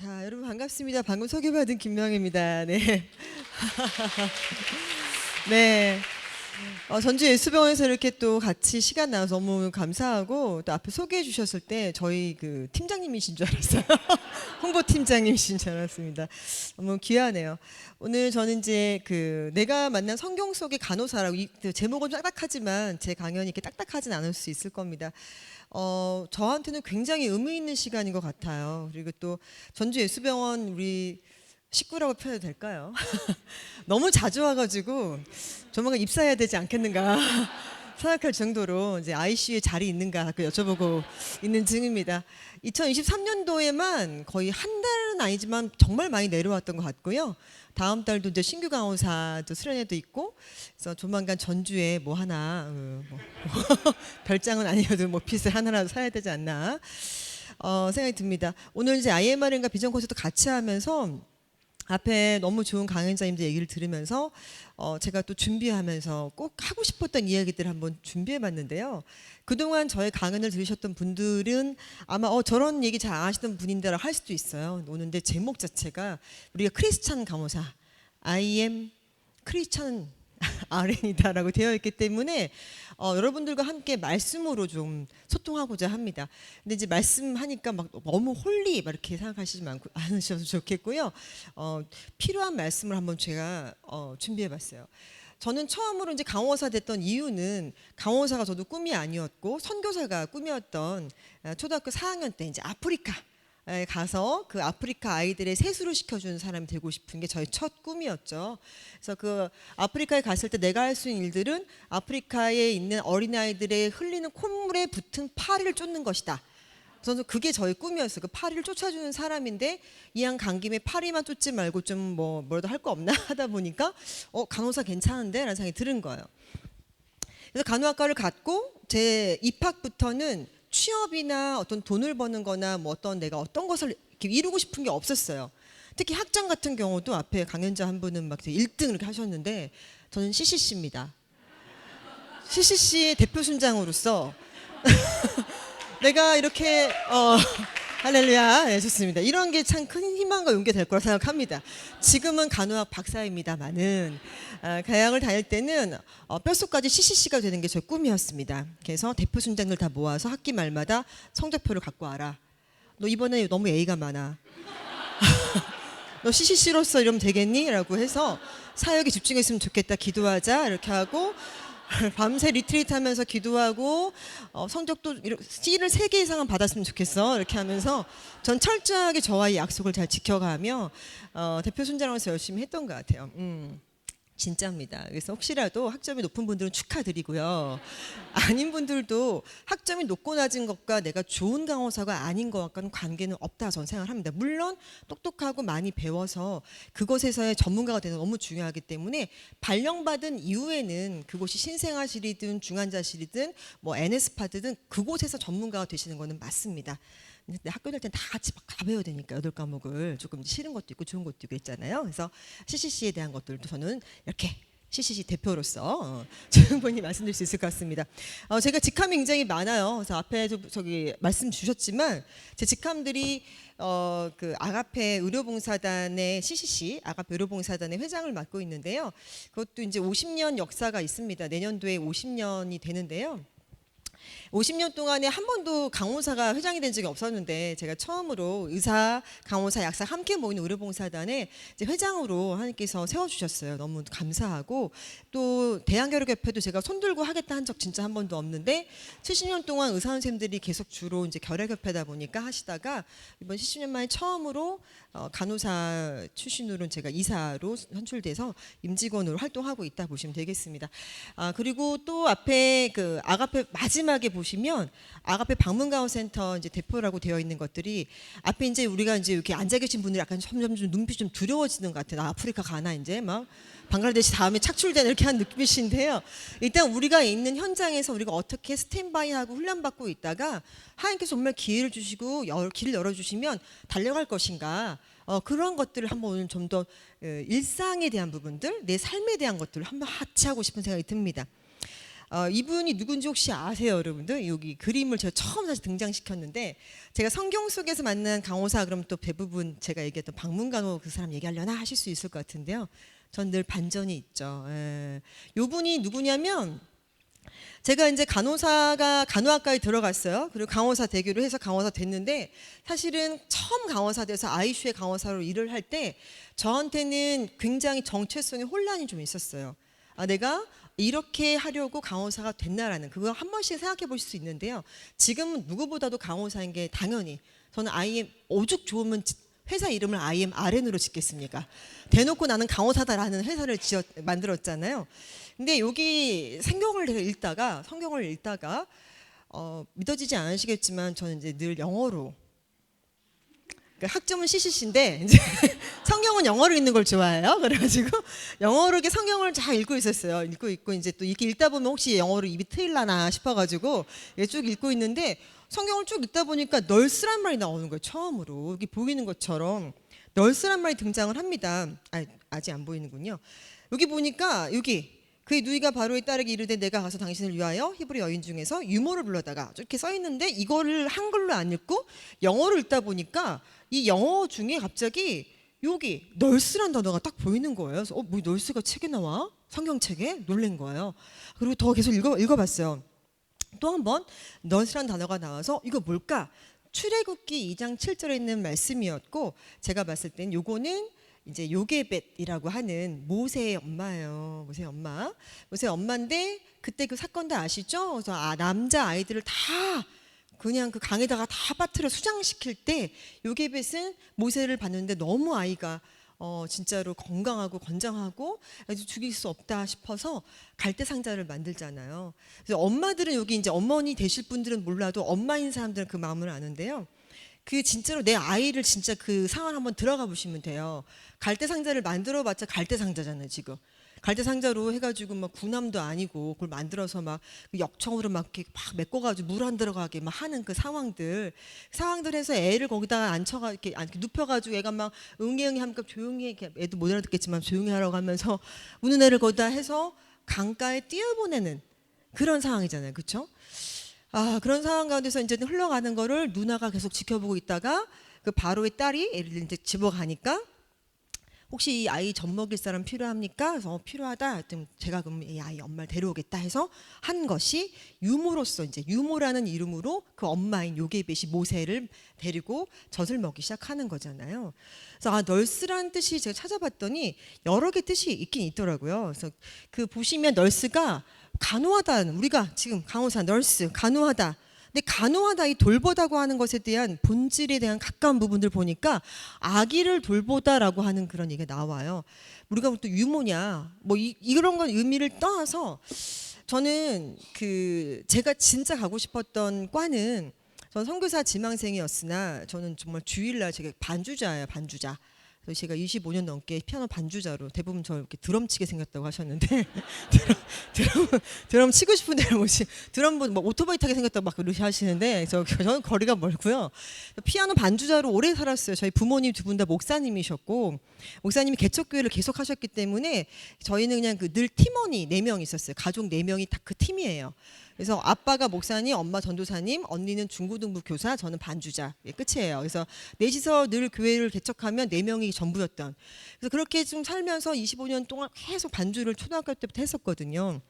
자, 여러분 반갑습니다. 방금 소개받은 김명입니다. 네. 네. 전주 예수병원에서 이렇게 또 같이 시간 나와서 너무 감사하고, 또 앞에 소개해 주셨을 때 저희 그 팀장님이신 줄 알았어요. 홍보 팀장님이신 줄 알았습니다. 너무 귀하네요. 오늘 저는 이제 그 내가 만난 성경 속의 간호사라고, 제목은 좀 딱딱하지만 제 강연이 이렇게 딱딱하진 않을 수 있을 겁니다. 저한테는 굉장히 의미 있는 시간인 것 같아요. 그리고 또 전주 예수병원 우리 식구라고 표현해도 될까요? 너무 자주 와가지고 조만간 입사해야 되지 않겠는가 생각할 정도로 이제 ICU에 자리 있는가 여쭤보고 있는 중입니다. 2023년도에만 거의 한 달은 아니지만 정말 많이 내려왔던 것 같고요. 다음 달도 이제 신규 강호사도 수련회도 있고, 그래서 조만간 전주에 뭐 하나 별장은 아니어도 뭐 핏을 하나라도 사야 되지 않나 생각이 듭니다. 오늘 이제 IMR과 비전 콘서트 같이 하면서 앞에 너무 좋은 강연자님들 얘기를 들으면서 제가 또 준비하면서 꼭 하고 싶었던 이야기들을 한번 준비해 봤는데요. 그동안 저의 강연을 들으셨던 분들은 아마 저런 얘기 잘 안 하시던 분인데라고 할 수도 있어요. 오는데 제목 자체가 우리가 크리스찬 강호사 I am 크리스찬 RN이다라고 되어 있기 때문에 여러분들과 함께 말씀으로 좀 소통하고자 합니다. 근데 이제 말씀하니까 막 너무 홀리 막 이렇게 생각하시지 않으셔도 좋겠고요. 필요한 말씀을 한번 제가 준비해봤어요. 저는 처음으로 이제 강호사 됐던 이유는 강호사가 저도 꿈이 아니었고 선교사가 꿈이었던 초등학교 4학년 때 이제 아프리카 가서 그 아프리카 아이들의 세수를 시켜주는 사람이 되고 싶은 게 저의 첫 꿈이었죠. 그래서 그 아프리카에 갔을 때 내가 할 수 있는 일들은 아프리카에 있는 어린아이들의 흘리는 콧물에 붙은 파리를 쫓는 것이다. 저는 그게 저의 꿈이었어요. 그 파리를 쫓아주는 사람인데 이왕 간 김에 파리만 쫓지 말고 좀 뭐라도 할 거 없나 하다 보니까 간호사 괜찮은데 라는 생각이 들은 거예요. 그래서 간호학과를 갔고 제 입학부터는 취업이나 어떤 돈을 버는 거나 뭐 내가 어떤 것을 이렇게 이루고 싶은 게 없었어요. 특히 학장 같은 경우도 앞에 강연자 한 분은 막 1등 이렇게 하셨는데 저는 CCC입니다. CCC 대표 순장으로서 내가 이렇게 할렐루야, 네, 좋습니다. 이런 게 참 큰 희망과 용기가 될 거라 생각합니다. 지금은 간호학 박사입니다만은 가양을 다닐 때는 뼛속까지 CCC가 되는 게 제 꿈이었습니다. 그래서 대표 순장들 다 모아서 학기 말마다 성적표를 갖고 와라. 너 이번에 너무 A가 많아. 너 CCC로서 이러면 되겠니? 라고 해서 사역에 집중했으면 좋겠다. 기도하자. 이렇게 하고 밤새 리트리트 하면서 기도하고 성적도 C를 3개 이상은 받았으면 좋겠어 이렇게 하면서 전 철저하게 저와의 약속을 잘 지켜가며 대표 순장으로서 열심히 했던 것 같아요. 진짜입니다. 그래서 혹시라도 학점이 높은 분들은 축하드리고요. 아닌 분들도 학점이 높고 낮은 것과 내가 좋은 강호사가 아닌 것과는 관계는 없다 저는 생각을 합니다. 물론 똑똑하고 많이 배워서 그곳에서의 전문가가 되는 건 너무 중요하기 때문에 발령받은 이후에는 그곳이 신생아실이든 중환자실이든 뭐 NS파드든 그곳에서 전문가가 되시는 거는 맞습니다. 근데 학교 다닐 땐 다 같이 다 배워야 되니까 8과목을 조금 싫은 것도 있고 좋은 것도 있고 있잖아요. 그래서 CCC에 대한 것들도 저는 이렇게 CCC 대표로서 충분히 말씀드릴 수 있을 것 같습니다. 제가 직함이 굉장히 많아요. 그래서 앞에 저기 말씀 주셨지만 제 직함들이 그 아가페 의료봉사단의 CCC 아가페 의료봉사단의 회장을 맡고 있는데요. 그것도 이제 50년 역사가 있습니다. 내년도에 50년이 되는데요. 50년 동안에 한 번도 강호사가 회장이 된 적이 없었는데 제가 처음으로 의사, 강호사, 약사 함께 모이는 의료봉사단에 이제 회장으로 하나님께서 세워주셨어요. 너무 감사하고 또 대한결핵협회도 제가 손들고 하겠다 한 적 진짜 한 번도 없는데 70년 동안 의사 선생님들이 계속 주로 이제 결핵협회다 보니까 하시다가 이번 70년 만에 처음으로 간호사 출신으로는 제가 이사로 선출돼서 임직원으로 활동하고 있다 보시면 되겠습니다. 그리고 또 앞에 그 아가페 마지막에 보시면 아가페 방문강호센터 이제 대표라고 되어 있는 것들이 앞에 이제 우리가 이제 이렇게 앉아 계신 분들이 약간 점점 좀 눈빛이 좀 두려워지는 것 같아요. 아프리카 가나 이제 막 방글라데시 다음에 착출되는 이렇게 한 느낌이신데요. 일단 우리가 있는 현장에서 우리가 어떻게 스탠바이하고 훈련받고 있다가 하나님께서 정말 기회를 주시고 길을 열어주시면 달려갈 것인가 그런 것들을 한번 오늘 좀 더 일상에 대한 부분들 내 삶에 대한 것들을 한번 하치하고 싶은 생각이 듭니다. 이분이 누군지 혹시 아세요, 여러분들? 여기 그림을 제가 처음 사실 등장시켰는데 제가 성경 속에서 만난 간호사 그럼 또 대부분 제가 얘기했던 박문간호 그 사람 얘기하려나 하실 수 있을 것 같은데요. 전 늘 반전이 있죠. 예. 요분이 누구냐면 제가 이제 간호학과에 들어갔어요. 그리고 간호사 대교를 해서 간호사 됐는데 사실은 처음 간호사 돼서 아이슈의 간호사로 일을 할 때 저한테는 굉장히 정체성의 혼란이 좀 있었어요. 내가 이렇게 하려고 간호사가 됐나라는 그거 한 번씩 생각해 보실 수 있는데요. 지금은 누구보다도 간호사인 게 당연히 저는 IM 오죽 좋으면 회사 이름을 IMRN으로 짓겠습니까? 대놓고 나는 간호사다라는 회사를 만들었잖아요. 근데 여기 성경을 읽다가 믿어지지 않으시겠지만 저는 이제 늘 영어로 학점은 CCC인데 이제 성경은 영어로 읽는 걸 좋아해요. 그래가지고 영어로 이렇게 성경을 잘 읽고 있었어요. 읽고 있고 이제 또 이렇게 읽다 보면 혹시 영어로 입이 트일라나 싶어가지고 쭉 읽고 있는데 성경을 쭉 읽다 보니까 널스란 말이 나오는 거예요. 처음으로 여기 보이는 것처럼 널스란 말이 등장을 합니다. 아직 안 보이는군요. 여기 보니까 여기 그의 누이가 바로에 따르게 이르되 내가 가서 당신을 위하여 히브리 여인 중에서 유모를 불러다가 이렇게 써 있는데 이거를 한글로 안 읽고 영어로 읽다 보니까 이 영어 중에 갑자기 여기 널스란 단어가 딱 보이는 거예요. 그래서 뭐 널스가 책에 나와? 성경책에? 놀란 거예요. 그리고 더 계속 읽어봤어요. 또 한 번 널스란 단어가 나와서 이거 뭘까? 출애굽기 2장 7절에 있는 말씀이었고 제가 봤을 땐 요거는 이제 요게벳이라고 하는 모세의 엄마예요. 모세의 엄마인데 그때 그 사건 다 아시죠? 그래서 남자 아이들을 다 그냥 그 강에다가 다 빠뜨려 수장시킬 때 요게벳은 모세를 봤는데 너무 아이가 진짜로 건강하고 건장하고 아주 죽일 수 없다 싶어서 갈대 상자를 만들잖아요. 그래서 엄마들은 여기 이제 어머니 되실 분들은 몰라도 엄마인 사람들은 그 마음을 아는데요. 그 진짜로 내 아이를 진짜 그 상황 한번 들어가 보시면 돼요. 갈대 상자를 만들어봤자 갈대 상자잖아요 지금. 갈대 상자로 해가지고 막 구남도 아니고 그걸 만들어서 막 역청으로 막 이렇게 막 메꿔가지고 물 안 들어가게 막 하는 그 상황들 해서 애를 거기다가 앉혀가 이렇게 눕혀가지고 애가 막 응애응애 하니까 조용히 이렇게 애도 못 알아듣겠지만 조용히 하라고 하면서 우는 애를 거기다 해서 강가에 띄어보내는 그런 상황이잖아요, 그렇죠? 그런 상황 가운데서 이제 흘러가는 거를 누나가 계속 지켜보고 있다가 그 바로의 딸이 애를 이제 집어가니까 혹시 이 아이 젖 먹일 사람 필요합니까? 그래서 필요하다. 했더니 제가 그럼 이 아이 엄마를 데려오겠다 해서 한 것이 유모로서 이제 유모라는 이름으로 그 엄마인 요게벳이 모세를 데리고 젖을 먹기 시작하는 거잖아요. 그래서 널스라는 뜻이 제가 찾아봤더니 여러 개 뜻이 있긴 있더라고요. 그래서 그 보시면 널스가 간호하다는 우리가 지금 간호사 널스 간호하다. 근데 간호하다 이 돌보다고 하는 것에 대한 본질에 대한 가까운 부분들 보니까 아기를 돌보다라고 하는 그런 얘기가 나와요. 우리가 또 유모냐 뭐 이런 건 의미를 떠나서 저는 그 제가 진짜 가고 싶었던 과는 전 선교사 지망생이었으나 저는 정말 주일날 제가 반주자예요, 반주자. 그래서 제가 25년 넘게 피아노 반주자로 대부분 저 이렇게 드럼 치게 생겼다고 하셨는데 드럼 치고 싶은 데를 뭐지 드럼 뭐 오토바이 타게 생겼다고 막 그러시 하시는데 저는 거리가 멀고요. 피아노 반주자로 오래 살았어요. 저희 부모님 두 분 다 목사님이셨고 목사님이 개척교회를 계속 하셨기 때문에 저희는 그냥 그 늘 팀원이 4명 있었어요. 가족 4명이 다 그 팀이에요. 그래서 아빠가 목사님, 엄마 전도사님, 언니는 중고등부 교사, 저는 반주자. 끝이에요. 그래서 넷이서 늘 교회를 개척하면 4명이 전부였던. 그래서 그렇게 좀 살면서 25년 동안 계속 반주를 초등학교 때부터 했었거든요.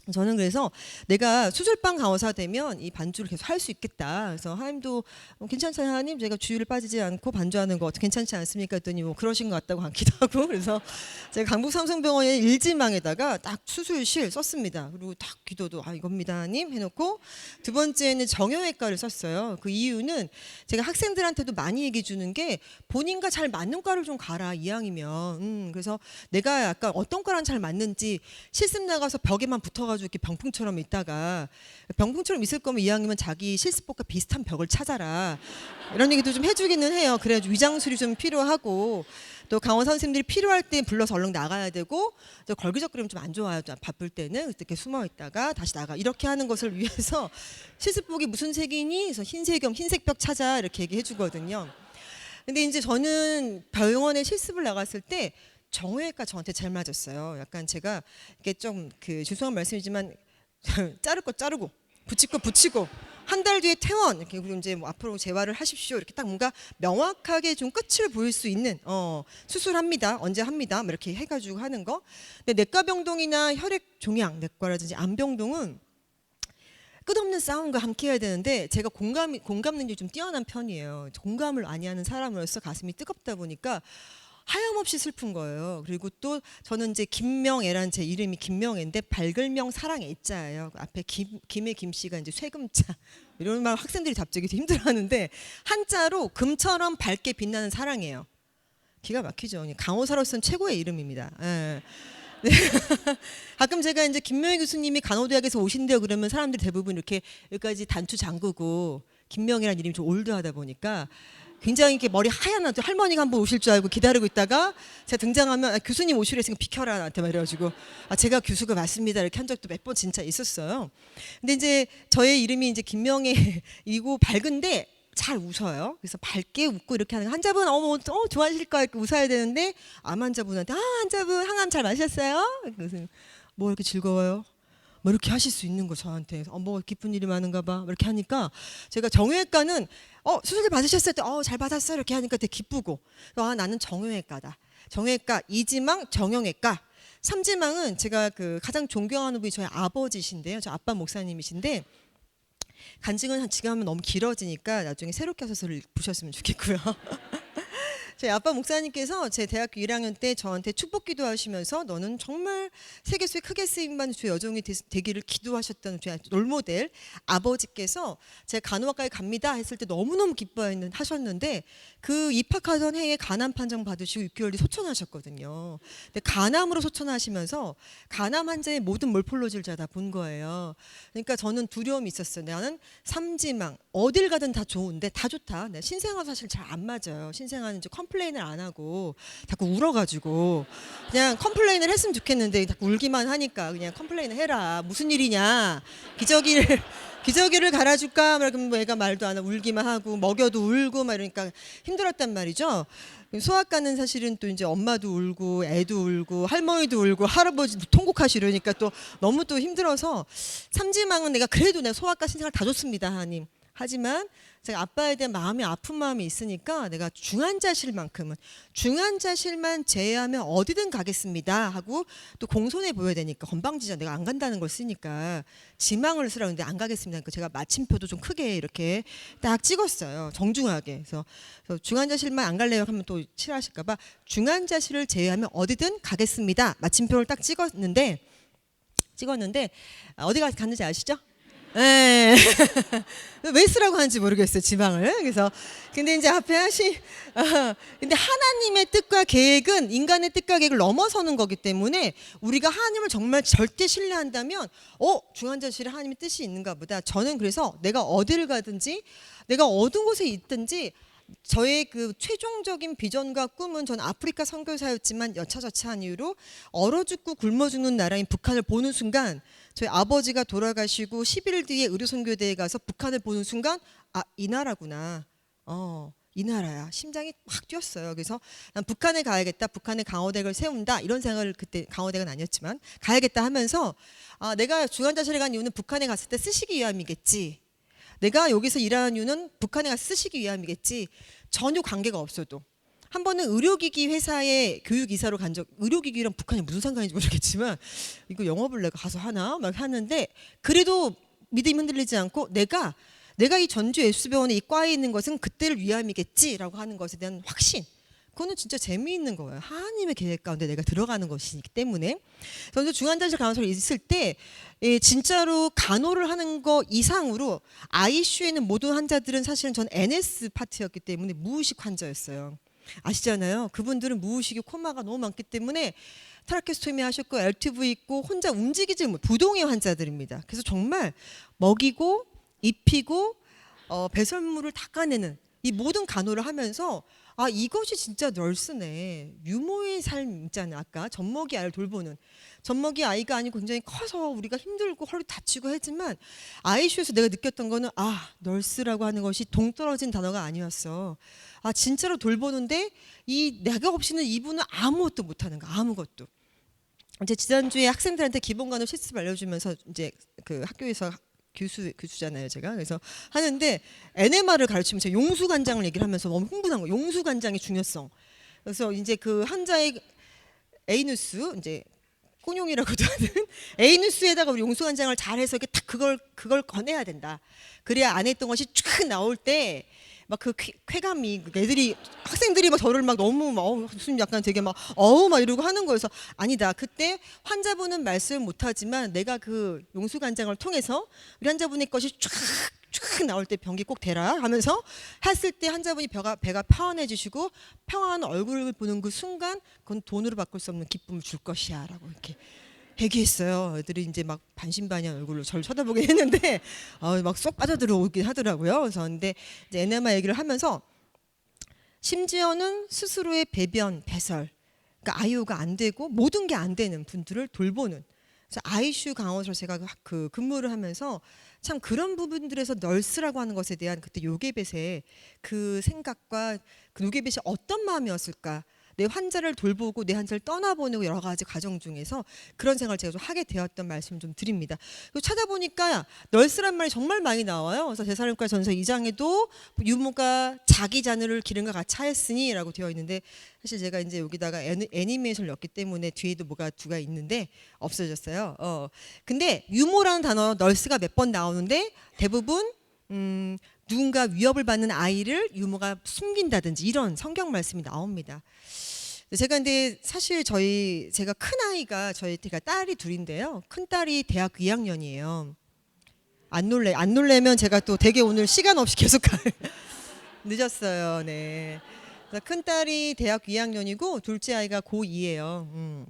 저는 그래서 내가 수술방 간호사 되면 이 반주를 계속 할 수 있겠다. 그래서 하나님도 괜찮잖아요, 하나님. 제가 주일을 빠지지 않고 반주하는 거 괜찮지 않습니까? 했더니 뭐 그러신 것 같다고 하기도 하고. 그래서 제가 강북 삼성병원의 일지망에다가 딱 수술실 썼습니다. 그리고 딱 기도도 이겁니다, 하나님 해놓고 두 번째는 정형외과를 썼어요. 그 이유는 제가 학생들한테도 많이 얘기해 주는 게 본인과 잘 맞는 과를 좀 가라, 이왕이면. 그래서 내가 약간 어떤 과랑 잘 맞는지 실습 나가서 벽에만 붙어가지고 이렇게 병풍처럼 있다가 병풍처럼 있을 거면 이왕이면 자기 실습복과 비슷한 벽을 찾아라 이런 얘기도 좀 해주기는 해요. 그래야지 위장술이 좀 필요하고 또 강원 선생님들이 필요할 때 불러서 얼른 나가야 되고 걸기적거리면 좀 안 좋아요. 바쁠 때는 이렇게 숨어 있다가 다시 나가 이렇게 하는 것을 위해서 실습복이 무슨 색이니? 그래서 흰색이면 흰색 벽 찾아 이렇게 얘기해 주거든요. 근데 이제 저는 병원에 실습을 나갔을 때 정형외과 저한테 잘 맞았어요. 약간 제가 이게 좀 그 죄송한 말씀이지만 자를 거 자르고 붙일 거 붙이고 한 달 뒤에 퇴원 이렇게 그리고 이제 뭐 앞으로 재활을 하십시오 이렇게 딱 뭔가 명확하게 좀 끝을 보일 수 있는 수술합니다 언제 합니다 뭐 이렇게 해가지고 하는 거. 근데 내과병동이나 혈액 종양 내과라든지 암병동은 끝없는 싸움과 함께 해야 되는데 제가 공감 능력이 좀 뛰어난 편이에요. 공감을 많이 하는 사람으로서 가슴이 뜨겁다 보니까 하염없이 슬픈 거예요. 그리고 또 저는 이제 김명애라는 제 이름이 김명애인데 발글명 사랑 애자예요. 앞에 김의 김씨가 이제 쇠금자 이런 말 학생들이 갑자기 힘들어하는데 한자로 금처럼 밝게 빛나는 사랑이에요. 기가 막히죠. 강호사로서는 최고의 이름입니다. 예. 네. 가끔 제가 이제 김명애 교수님이 간호대학에서 오신대요 그러면 사람들이 대부분 이렇게 여기까지 단추 잠그고 김명애라는 이름이 좀 올드하다 보니까 굉장히 이렇게 머리 하얀 할머니가 한번 오실 줄 알고 기다리고 있다가 제가 등장하면 교수님 오시려 했으니까 비켜라 나한테 말해가지고 제가 교수가 맞습니다 이렇게 한 적도 몇 번 진짜 있었어요. 근데 이제 저의 이름이 이제 김명애이고 밝은데 잘 웃어요. 그래서 밝게 웃고 이렇게 하는 환자분 좋아하실까 이렇게 웃어야 되는데 암 환자분한테 환자분 항암 잘 마셨어요? 그래서 뭐 이렇게 즐거워요? 뭐 이렇게 하실 수 있는 거 저한테 뭐 기쁜 일이 많은가 봐 이렇게 하니까 제가 정형외과는 수술 받으셨을 때 잘 받았어요 이렇게 하니까 되게 기쁘고 나는 정형외과다. 정형외과 2지망 정형외과 3지망은 제가 그 가장 존경하는 분이 저희 아버지신데요. 저 아빠 목사님이신데 간증은 지금 하면 너무 길어지니까 나중에 새롭게 하셔서 보셨으면 좋겠고요. 저희 아빠 목사님께서 제 대학교 1학년 때 저한테 축복 기도하시면서 너는 정말 세계수에 크게 쓰임받는 주의 여종이 되기를 기도하셨던 제 롤모델 아버지께서 제가 간호학과에 갑니다 했을 때 너무너무 기뻐하셨는데 그 입학하던 해에 간암 판정 받으시고 6개월 뒤 소천하셨거든요. 근데 간암으로 소천하시면서 간암 환자의 모든 몰폴로지를 제가 다 본 거예요. 그러니까 저는 두려움이 있었어요. 나는 삼지망 어딜 가든 다 좋은데 다 좋다. 신생아 사실 잘 안 맞아요. 신생아는 이제 컴플레인을 안 하고 자꾸 울어가지고 그냥 컴플레인을 했으면 좋겠는데 자꾸 울기만 하니까 그냥 컴플레인을 해라. 무슨 일이냐. 기저귀를 갈아줄까? 그러면 애가 말도 안 하고 울기만 하고 먹여도 울고 막 이러니까 힘들었단 말이죠. 소아과는 사실은 또 이제 엄마도 울고 애도 울고 할머니도 울고 할아버지도 통곡하시려니까 또 너무 또 힘들어서 삼지망은 내가 그래도 내가 소아과 신생을 다 줬습니다 하나님. 하지만 제가 아빠에 대한 마음이 아픈 마음이 있으니까 내가 중환자실만큼은 중환자실만 제외하면 어디든 가겠습니다 하고 또 공손해 보여야 되니까 건방지자 내가 안 간다는 걸 쓰니까 지망을 쓰라고 했는데 안 가겠습니다. 그러니까 제가 마침표도 좀 크게 이렇게 딱 찍었어요. 정중하게. 그래서 중환자실만 안 갈래요 하면 또 싫어하실까 봐 중환자실을 제외하면 어디든 가겠습니다. 마침표를 딱 찍었는데 어디 갔는지 아시죠? 네. 왜 쓰라고 하는지 모르겠어요 지방을. 그래서 근데 이제 앞에 근데 하나님의 뜻과 계획은 인간의 뜻과 계획을 넘어서는 거기 때문에 우리가 하나님을 정말 절대 신뢰한다면 중환자실에 하나님의 뜻이 있는가 보다. 저는 그래서 내가 어디를 가든지 내가 어떤 곳에 있든지 저의 그 최종적인 비전과 꿈은 전 아프리카 선교사였지만 여차저차한 이유로 얼어 죽고 굶어 죽는 나라인 북한을 보는 순간 저희 아버지가 돌아가시고 10일 뒤에 의료선교대에 가서 북한을 보는 순간 이 나라구나. 이 나라야. 심장이 확 뛰었어요. 그래서 난 북한에 가야겠다. 북한에 강호대를 세운다. 이런 생각을 그때 강호대가 아니었지만 가야겠다 하면서 내가 중환자실에 간 이유는 북한에 갔을 때 쓰시기 위함이겠지. 내가 여기서 일하는 이유는 북한에 가서 쓰시기 위함이겠지. 전혀 관계가 없어도. 한 번은 의료기기 회사의 교육이사로 간 의료기기랑 북한이 무슨 상관인지 모르겠지만 이거 영업을 내가 가서 하나 막 하는데 그래도 믿음이 흔들리지 않고 내가 이 전주 예수병원에 이 과에 있는 것은 그때를 위함이겠지라고 하는 것에 대한 확신. 그거는 진짜 재미있는 거예요. 하나님의 계획 가운데 내가 들어가는 것이기 때문에. 저는 중환자실 간호사로 있을 때 진짜로 간호를 하는 거 이상으로 ICU에 있는 모든 환자들은 사실은 전 NS 파트였기 때문에 무의식 환자였어요. 아시잖아요. 그분들은 무의식이 코마가 너무 많기 때문에 트라케스토미 하셨고 LTV 있고 혼자 움직이지 못 부동의 환자들입니다. 그래서 정말 먹이고 입히고 배설물을 닦아내는 이 모든 간호를 하면서 이것이 진짜 널스네. 유모의 삶 있잖아요. 아까 젖먹이 아이를 돌보는 젖먹이 아이가 아니고 굉장히 커서 우리가 힘들고 허리 다치고 했지만 ICU에서 내가 느꼈던 거는 널스라고 하는 것이 동떨어진 단어가 아니었어. 진짜로 돌보는데 이 내가 없이는 이분은 아무것도 못하는 거. 아무것도. 이제 지난주에 학생들한테 기본관을 실습 알려주면서 이제 그 학교에서 교수잖아요, 제가. 그래서 하는데 NMR을 가르치면서 용수간장을 얘기를 하면서 너무 흥분한 거예요. 용수간장의 중요성. 그래서 이제 그 환자의 에이누스, 이제 꽁용이라고도 하는 에이누스에다가 우리 용수간장을 잘해서 이렇게 딱 그걸 꺼내야 된다. 그래야 안에 있던 것이 쫙 나올 때 막 그 쾌감이 애들이 학생들이 막 저를 막 너무 막 무슨 약간 되게 막 어우 막 이러고 하는 거여서 아니다. 그때 환자분은 말씀 못하지만 내가 그 용수간장을 통해서 우리 환자분의 것이 쫙 나올 때 변기 꼭 대라 하면서 했을 때 환자분이 배가 평안해지시고 평안한 얼굴을 보는 그 순간 그건 돈으로 바꿀 수 없는 기쁨을 줄 것이야라고 이렇게 얘기했어요. 애들이 이제 막 반신반의한 얼굴로 저를 쳐다보긴 했는데 막 쏙 빠져들어오긴 하더라고요. 그래서 근데 이제 NMR 얘기를 하면서 심지어는 스스로의 배변, 배설, 그러니까 아이유가 안 되고 모든 게 안 되는 분들을 돌보는. 그래서 ICU 강원서 제가 그 근무를 하면서 참 그런 부분들에서 널스라고 하는 것에 대한 그때 요괴벳의 그 생각과 그 요괴벳이 어떤 마음이었을까. 내 환자를 돌보고 내 환자를 떠나보내고 여러 가지 과정 중에서 그런 생각을 제가 좀 하게 되었던 말씀을 좀 드립니다. 그리고 찾아보니까 널스란 말이 정말 많이 나와요. 그래서 대사령과 전서 2장에도 유모가 자기 자녀를 기름과 같이 하였으니 라고 되어 있는데 사실 제가 이제 여기다가 애니메이션을 넣었기 때문에 뒤에도 뭐가 두가 있는데 없어졌어요. 근데 유모라는 단어 널스가 몇 번 나오는데 대부분 누군가 위협을 받는 아이를 유모가 숨긴다든지 이런 성경 말씀이 나옵니다. 제가 근데 사실 제가 큰 아이가 제가 딸이 둘인데요. 큰 딸이 대학 2학년이에요. 안 놀래면 제가 또 되게 오늘 시간 없이 계속 늦었어요. 네. 큰 딸이 대학 2학년이고 둘째 아이가 고2예요.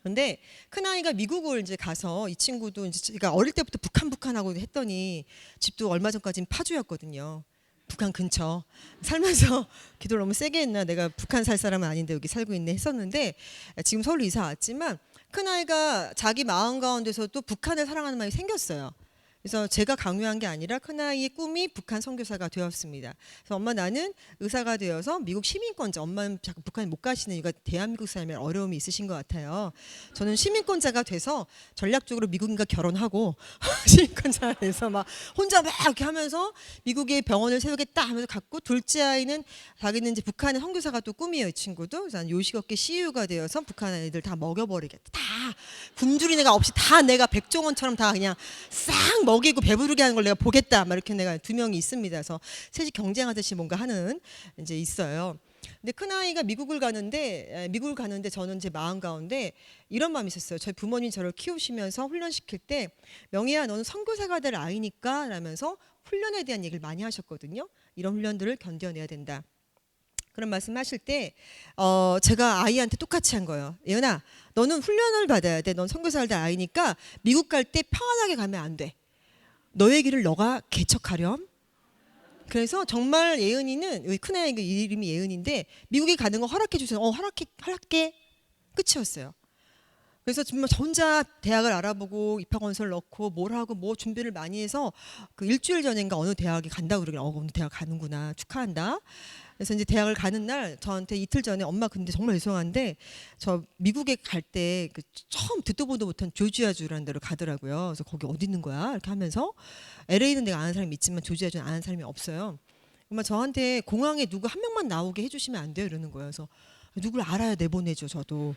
근데 큰 아이가 미국을 이제 가서 이 친구도 이제 제가 어릴 때부터 북한하고 했더니 집도 얼마 전까지는 파주였거든요. 북한 근처 살면서 기도를 너무 세게 했나 내가 북한 살 사람은 아닌데 여기 살고 있네 했었는데 지금 서울로 이사 왔지만 큰 아이가 자기 마음 가운데서도 북한을 사랑하는 마음이 생겼어요. 그래서 제가 강요한 게 아니라 큰아이의 꿈이 북한 선교사가 되었습니다. 그래서 엄마 나는 의사가 되어서 미국 시민권자, 엄마는 자꾸 북한에 못 가시는 이유가 대한민국 삶에 어려움이 있으신 것 같아요. 저는 시민권자가 돼서 전략적으로 미국인과 결혼하고 시민권자가 돼서 막 혼자 막 이렇게 하면서 미국에 병원을 세우겠다 하면서 갔고 둘째 아이는 자기는 이제 북한의 선교사가 또 꿈이에요. 이 친구도. 그래서 요식업계 CEO가 되어서 북한 애들 다 먹여버리겠다. 다 굶주린 애가 없이 다 내가 백종원처럼 다 그냥 싹 먹이고 배부르게 하는 걸 내가 보겠다. 막 이렇게 내가 두 명이 있습니다. 그래서 셋이 경쟁하듯이 뭔가 하는 이제 있어요. 근데 큰 아이가 미국을 가는데 저는 제 마음 가운데 이런 마음이 있었어요. 저희 부모님 저를 키우시면서 훈련시킬 때 명희야 너는 선교사가 될 아이니까 라면서 훈련에 대한 얘기를 많이 하셨거든요. 이런 훈련들을 견뎌내야 된다. 그런 말씀하실 때 제가 아이한테 똑같이 한 거예요. 예은아, 너는 훈련을 받아야 돼. 넌 선교사를 될 아이니까 미국 갈 때 평안하게 가면 안 돼. 너의 길을 너가 개척하렴. 그래서 정말 예은이는 여기 큰아이 이름이 예은인데 미국에 가는 거 허락해 주세요. 허락해. 끝이었어요. 그래서 정말 저 혼자 대학을 알아보고 입학원서를 넣고 뭘 하고 뭐 준비를 많이 해서 그 일주일 전인가 어느 대학에 간다고 그러길래 어느 대학 가는구나 축하한다. 그래서 이제 대학을 가는 날 저한테 이틀 전에 엄마 근데 정말 죄송한데 저 미국에 갈 때 그 처음 듣도 보도 못한 조지아주라는 데로 가더라고요. 그래서 거기 어디 있는 거야? 이렇게 하면서 LA는 내가 아는 사람이 있지만 조지아주는 아는 사람이 없어요. 그러면 저한테 공항에 누구 한 명만 나오게 해주시면 안 돼요? 이러는 거예요. 그래서 누굴 알아야 내보내죠 저도.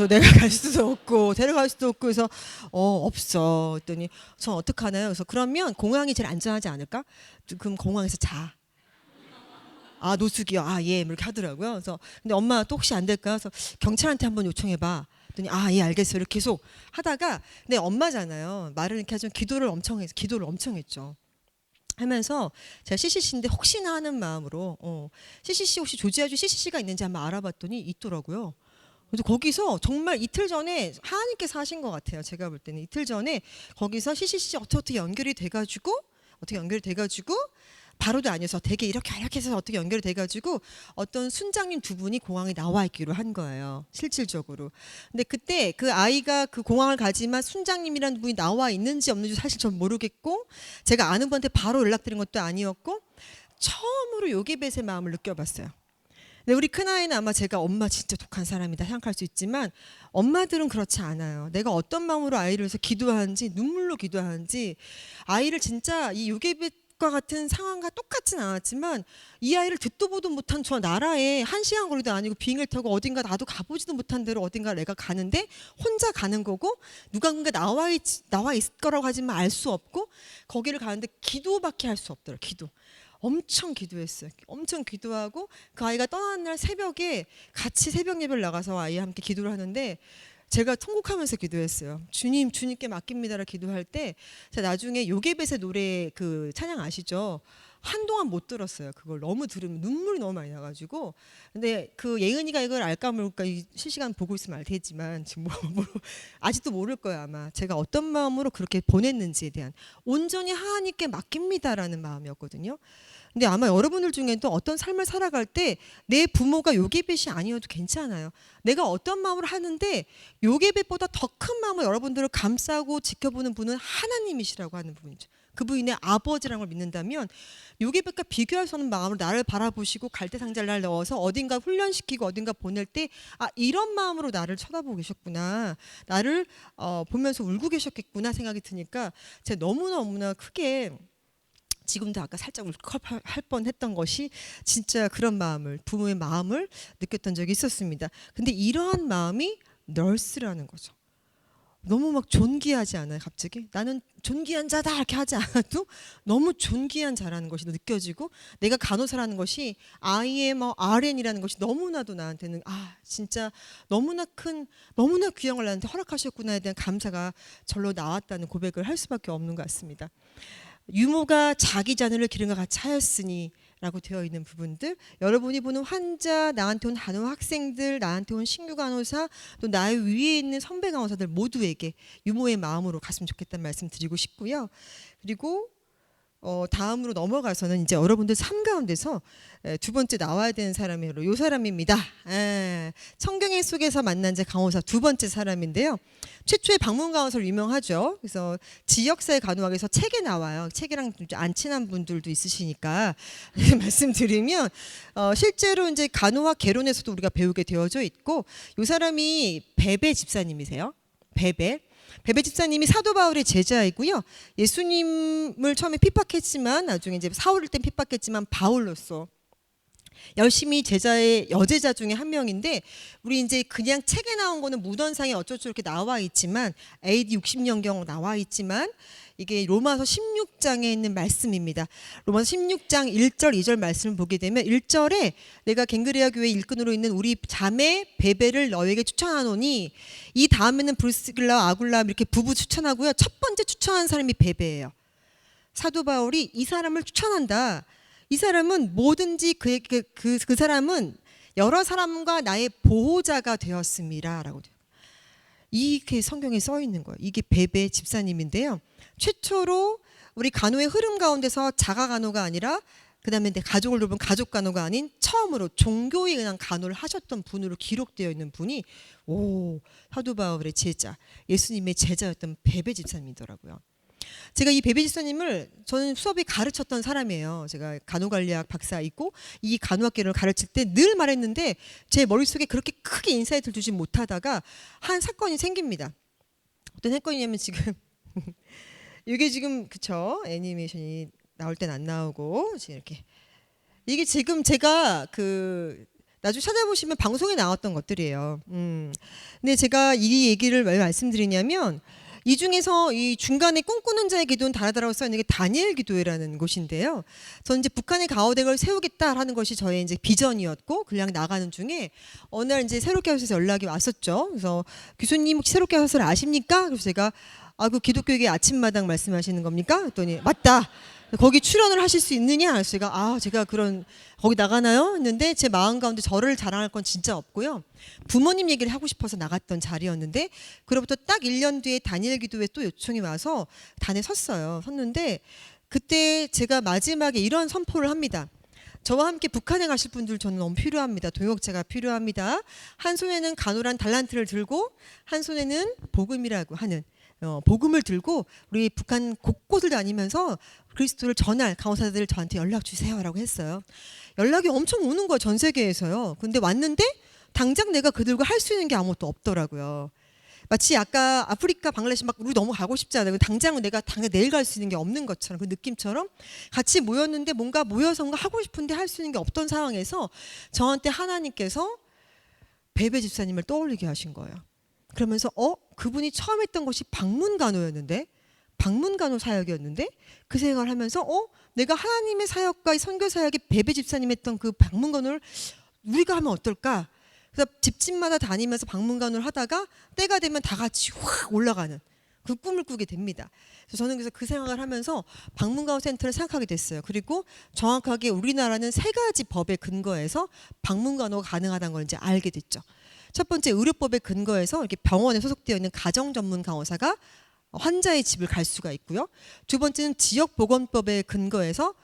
내가 갈 수도 없고 데려갈 수도 없고 그래서 없어. 그랬더니 전 어떡하나요? 그래서 그러면 공항이 제일 안전하지 않을까? 그럼 공항에서 자. 아 노숙이요. 아 예 이렇게 하더라고요. 그래서 근데 엄마 또 혹시 안 될까? 그래서 경찰한테 한번 요청해봐. 그랬더니 아 예 알겠어요. 이렇게 계속 하다가 근데 엄마잖아요. 말을 이렇게 하지만 기도를 엄청 했죠. 하면서 제가 CCC인데 혹시나 하는 마음으로 CCC 혹시 조지아주 CCC가 있는지 한번 알아봤더니 있더라고요. 그래서 거기서 정말 이틀 전에 하나님께서 하신 것 같아요. 제가 볼 때는 이틀 전에 거기서 CCC 어떻게 연결이 돼가지고 바로도 아니어서 되게 이렇게 해서 어떻게 연결이 돼가지고 어떤 순장님 두 분이 공항에 나와 있기로 한 거예요. 실질적으로. 근데 그때 그 아이가 그 공항을 가지만 순장님이라는 분이 나와 있는지 없는지 사실 전 모르겠고 제가 아는 분한테 바로 연락드린 것도 아니었고 처음으로 요괴벳의 마음을 느껴봤어요. 근데 우리 큰아이는 아마 제가 엄마 진짜 독한 사람이다 생각할 수 있지만 엄마들은 그렇지 않아요. 내가 어떤 마음으로 아이를 위해서 기도하는지 눈물로 기도하는지 아이를 진짜 이 요괴빛과 같은 상황과 똑같진 않았지만 이 아이를 듣도 보도 못한 저 나라에 1시간 거리도 아니고 비행기를 타고 어딘가 나도 가보지도 못한 데로 어딘가 내가 가는데 혼자 가는 거고 누군가 나와 있을 거라고 하지만 알 수 없고 거기를 가는데 기도밖에 할 수 없더라고요. 기도. 엄청 기도했어요. 엄청 기도하고 그 아이가 떠나는 날 새벽에 같이 새벽 예배를 나가서 아이와 함께 기도를 하는데 제가 통곡하면서 기도했어요. 주님, 주님께 맡깁니다라 기도할 때 제가 나중에 요게벳의 노래 그 찬양 아시죠? 한동안 못 들었어요. 그걸 너무 들으면 눈물이 너무 많이 나가지고. 근데 그 예은이가 이걸 알까 모를까 실시간 보고 있으면 알 테지만 지금 아직도 모를 거예요 아마. 제가 어떤 마음으로 그렇게 보냈는지에 대한 온전히 하나님께 맡깁니다라는 마음이었거든요. 근데 아마 여러분들 중에도 어떤 삶을 살아갈 때 내 부모가 요괴벳이 아니어도 괜찮아요. 내가 어떤 마음으로 하는데 요괴벳보다 더 큰 마음으로 여러분들을 감싸고 지켜보는 분은 하나님이시라고 하는 부분이죠. 그분이 내 아버지라는 걸 믿는다면 요괴벳과 비교할 수 없는 마음으로 나를 바라보시고 갈대상자를 날 넣어서 어딘가 훈련시키고 어딘가 보낼 때 아 이런 마음으로 나를 쳐다보고 계셨구나. 나를 보면서 울고 계셨겠구나 생각이 드니까 제가 너무나 크게 지금도 아까 살짝 울컥할 뻔했던 것이 진짜 그런 마음을 부모의 마음을 느꼈던 적이 있었습니다. 근데 이러한 마음이 널스라는 거죠. 너무 막 존귀하지 않아요 갑자기? 나는 존귀한 자다 이렇게 하지 않아도 너무 존귀한 자라는 것이 느껴지고 내가 간호사라는 것이 아이의 뭐 RN이라는 것이 너무나도 나한테는 아 진짜 너무나 귀한 걸 나한테 허락하셨구나에 대한 감사가 절로 나왔다는 고백을 할 수밖에 없는 것 같습니다. 유모가 자기 자녀를 기름과 같이 하였으니 라고 되어 있는 부분들 여러분이 보는 환자, 나한테 온 간호 학생들, 나한테 온 신규 간호사 또 나의 위에 있는 선배 간호사들 모두에게 유모의 마음으로 갔으면 좋겠다는 말씀 드리고 싶고요. 그리고 다음으로 넘어가서는 이제 여러분들 삶 가운데서 두 번째 나와야 되는 사람이 바로 이 사람입니다. 성경의 속에서 만난 자 간호사 두 번째 사람인데요. 최초의 방문 간호사로 유명하죠. 그래서 지역사회 간호학에서 책에 나와요. 책이랑 안 친한 분들도 있으시니까 말씀드리면 실제로 이제 간호학 개론에서도 우리가 배우게 되어져 있고 이 사람이 베베 집사님이세요. 베베 집사님이 사도 바울의 제자이고요. 예수님을 처음에 핍박했지만 나중에 이제 사울일 땐 핍박했지만 바울로서 열심히 제자의 여제자 중에 한 명인데 우리 이제 그냥 책에 나온 거는 무던상에 어쩌고 이렇게 나와 있지만 AD 60년경 나와 있지만 이게 로마서 16장에 있는 말씀입니다. 로마서 16장 1절 2절 말씀을 보게 되면 1절에 내가 갱그레아 교회 일꾼으로 있는 우리 자매 베베를 너에게 추천하노니 이 다음에는 브리스길라 아굴라 이렇게 부부 추천하고요. 첫 번째 추천한 사람이 베베예요. 사도 바울이 이 사람을 추천한다. 이 사람은 뭐든지 그 사람은 여러 사람과 나의 보호자가 되었습니다라고 돼요. 이게 성경에 써 있는 거예요. 이게 베베 집사님인데요. 최초로 우리 간호의 흐름 가운데서 자가 간호가 아니라 그다음에 내 가족을 돌본 가족 간호가 아닌 처음으로 종교에 의한 간호를 하셨던 분으로 기록되어 있는 분이 사도 바울의 제자, 예수님의 제자였던 베베 집사님이더라고요. 제가 이 베베 집사님을 저는 수업에 가르쳤던 사람이에요. 제가 간호관리학 박사이고 이 간호학계를 가르칠 때 늘 말했는데 제 머릿속에 그렇게 크게 인사이트를 두지 못하다가 한 사건이 생깁니다. 어떤 사건이냐면 지금 이게 지금 그쵸 애니메이션이 나올 땐 안 나오고 지금 이렇게 이게 지금 제가 나중에 찾아보시면 방송에 나왔던 것들이에요. 근데 제가 이 얘기를 왜 말씀드리냐면 이 중에서 이 중간에 꿈꾸는 자의 기도는 다르다라고 써 있는 게 다니엘 기도회라는 곳인데요. 저는 이제 북한의 가호대를 세우겠다라는 것이 저의 이제 비전이었고 그냥 나가는 중에 어느 날 이제 새롭게 하셔서 연락이 왔었죠. 그래서 교수님 혹시 새롭게 하셔서 아십니까? 그래서 제가 그 기독교계 아침마당 말씀하시는 겁니까? 그랬더니 맞다. 거기 출연을 하실 수 있느냐? 그래서 제가 거기 나가나요? 했는데 제 마음 가운데 저를 자랑할 건 진짜 없고요. 부모님 얘기를 하고 싶어서 나갔던 자리였는데 그로부터 딱 1년 뒤에 다니엘 기도회 또 요청이 와서 단에 섰는데 그때 제가 마지막에 이런 선포를 합니다. 저와 함께 북한에 가실 분들 저는 너무 필요합니다. 동역자가 필요합니다. 한 손에는 간호란 달란트를 들고 한 손에는 복음이라고 하는 복음을 들고 우리 북한 곳곳을 다니면서 그리스도를 전할 강호사들 저한테 연락 주세요라고 했어요. 연락이 엄청 오는 거예요. 전 세계에서요. 근데 왔는데 당장 내가 그들과 할 수 있는 게 아무것도 없더라고요. 마치 아까 아프리카, 방글라데시 막 우리 너무 가고 싶지 않아요. 당장 내일 갈 수 있는 게 없는 것처럼 그 느낌처럼 같이 모였는데 뭔가 모여서 뭔가 하고 싶은데 할 수 있는 게 없던 상황에서 저한테 하나님께서 베베 집사님을 떠올리게 하신 거예요. 그러면서 그분이 처음 했던 것이 방문간호였는데 방문간호 사역이었는데 그 생각을 하면서 내가 하나님의 사역과 선교 사역이 베베 집사님 했던 그 방문간호를 우리가 하면 어떨까? 그래서 집집마다 다니면서 방문간호를 하다가 때가 되면 다 같이 확 올라가는 그 꿈을 꾸게 됩니다. 그래서 저는 그 생각을 하면서 방문간호 센터를 생각하게 됐어요. 그리고 정확하게 우리나라는 3가지 법에 근거해서 방문간호가 가능하다는 걸 이제 알게 됐죠. 첫 번째, 의료법에 근거해서 이렇게 병원에 소속되어 있는 가정 전문 간호사가 환자의 집을 갈 수가 있고요. 두 번째는 지역보건법에 근거해서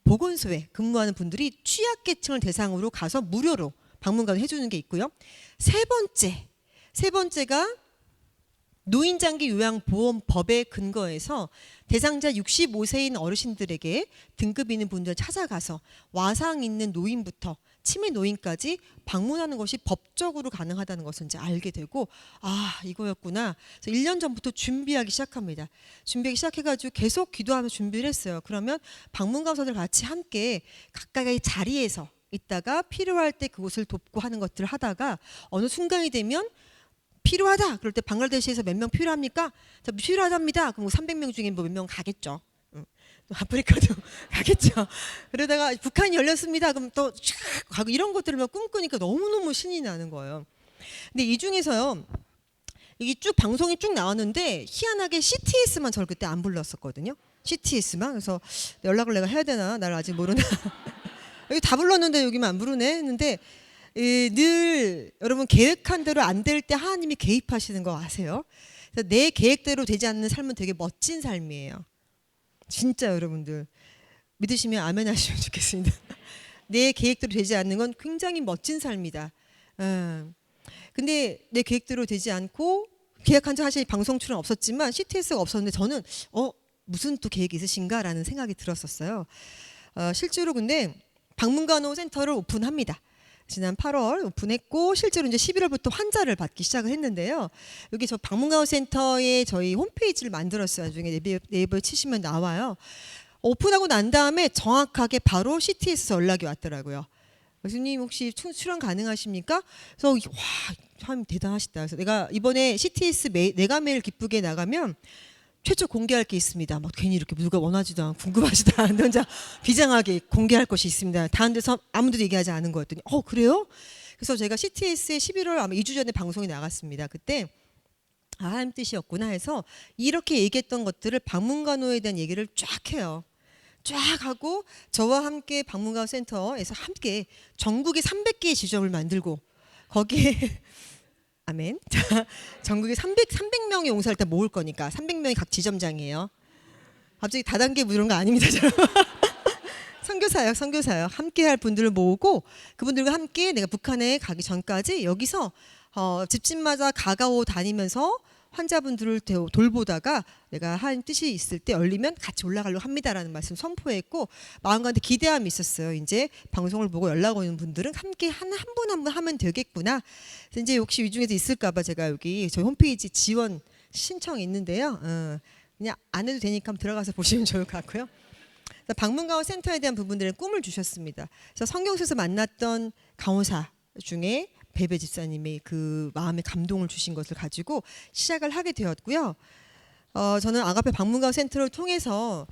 보건소에 근무하는 분들이 취약계층을 대상으로 가서 무료로 방문간호 해주는 게 있고요. 세 번째가 노인장기 요양보험법에 근거해서 대상자 65세인 어르신들에게 등급 있는 분들 찾아가서 와상 있는 노인부터 치매 노인까지 방문하는 것이 법적으로 가능하다는 것을 이제 알게 되고 이거였구나. 그래서 1년 전부터 준비하기 시작합니다. 준비하기 시작해가지고 계속 기도하면서 준비를 했어요. 그러면 방문간호사들 같이 함께 각각의 자리에서 있다가 필요할 때 그곳을 돕고 하는 것들을 하다가 어느 순간이 되면 필요하다. 그럴 때 방글라데시에서 몇 명 필요합니까? 자, 필요하답니다. 그럼 300명 중에 뭐 몇 명 가겠죠. 아프리카도 가겠죠. 그러다가 북한이 열렸습니다. 그럼 또 쫙 가고 이런 것들을 막 꿈꾸니까 너무너무 신이 나는 거예요. 근데 이 중에서요. 이게 쭉 방송이 쭉 나왔는데 희한하게 CTS만 저를 그때 안 불렀었거든요. CTS만. 그래서 연락을 내가 해야 되나? 나를 아직 모르나? 여기 다 불렀는데 여기만 안 부르네 했는데 늘 여러분 계획한 대로 안 될 때 하나님이 개입하시는 거 아세요? 그래서 내 계획대로 되지 않는 삶은 되게 멋진 삶이에요. 진짜 여러분들 믿으시면 아멘 하시면 좋겠습니다. 내 계획대로 되지 않는 건 굉장히 멋진 삶이다. 근데 내 계획대로 되지 않고 계획한 지 사실 방송 출연 없었지만 CTS가 없었는데 저는 무슨 또 계획이 있으신가라는 생각이 들었었어요. 실제로 근데 방문간호 센터를 오픈합니다. 지난 8월 오픈했고 실제로 이제 11월부터 환자를 받기 시작을 했는데요. 여기 저 방문간호 센터에 저희 홈페이지를 만들었어요. 나중에 네이버에 치시면 나와요. 오픈하고 난 다음에 정확하게 바로 CTS에서 연락이 왔더라고요. 교수님 혹시 출연 가능하십니까? 그래서 와, 참 대단하시다. 그래서 내가 이번에 CTS 내가 매일 기쁘게 나가면 최초 공개할 게 있습니다. 막 괜히 이렇게 누가 원하지도 않고 궁금하지도 않은 혼자 비장하게 공개할 것이 있습니다. 다른 데서 아무도 얘기하지 않은 거였더니 그래요? 그래서 제가 CTS에 11월 아마 2주 전에 방송이 나갔습니다. 그때 하나님 뜻이었구나 해서 이렇게 얘기했던 것들을 방문간호에 대한 얘기를 쫙 해요. 쫙 하고 저와 함께 방문간호 센터에서 함께 전국에 300개의 지점을 만들고 거기에 아멘. 자, 전국에 300명의 용사를 다 모을 거니까 300명이 각 지점장이에요. 갑자기 다단계 뭐 이런 거 아닙니다. 선교사역 함께 할 분들을 모으고 그분들과 함께 내가 북한에 가기 전까지 여기서 집집마다 가가오 다니면서 환자분들을 돌보다가 내가 하나님 뜻이 있을 때 열리면 같이 올라가려고 합니다라는 말씀 선포했고 마음 가운데 기대함이 있었어요. 이제 방송을 보고 연락 오는 분들은 함께 한 분 한 분 하면 되겠구나. 그래서 이제 혹시 이 중에서 있을까봐 제가 여기 저희 홈페이지 지원 신청이 있는데요. 그냥 안 해도 되니까 한번 들어가서 보시면 좋을 것 같고요. 방문간호 센터에 대한 부분들은 꿈을 주셨습니다. 그래서 성경에서 만났던 간호사 중에 베베 집사님이 그 마음에 감동을 주신 것을 가지고 시작을 하게 되었고요. 저는 아가페 방문간호 센터를 통해서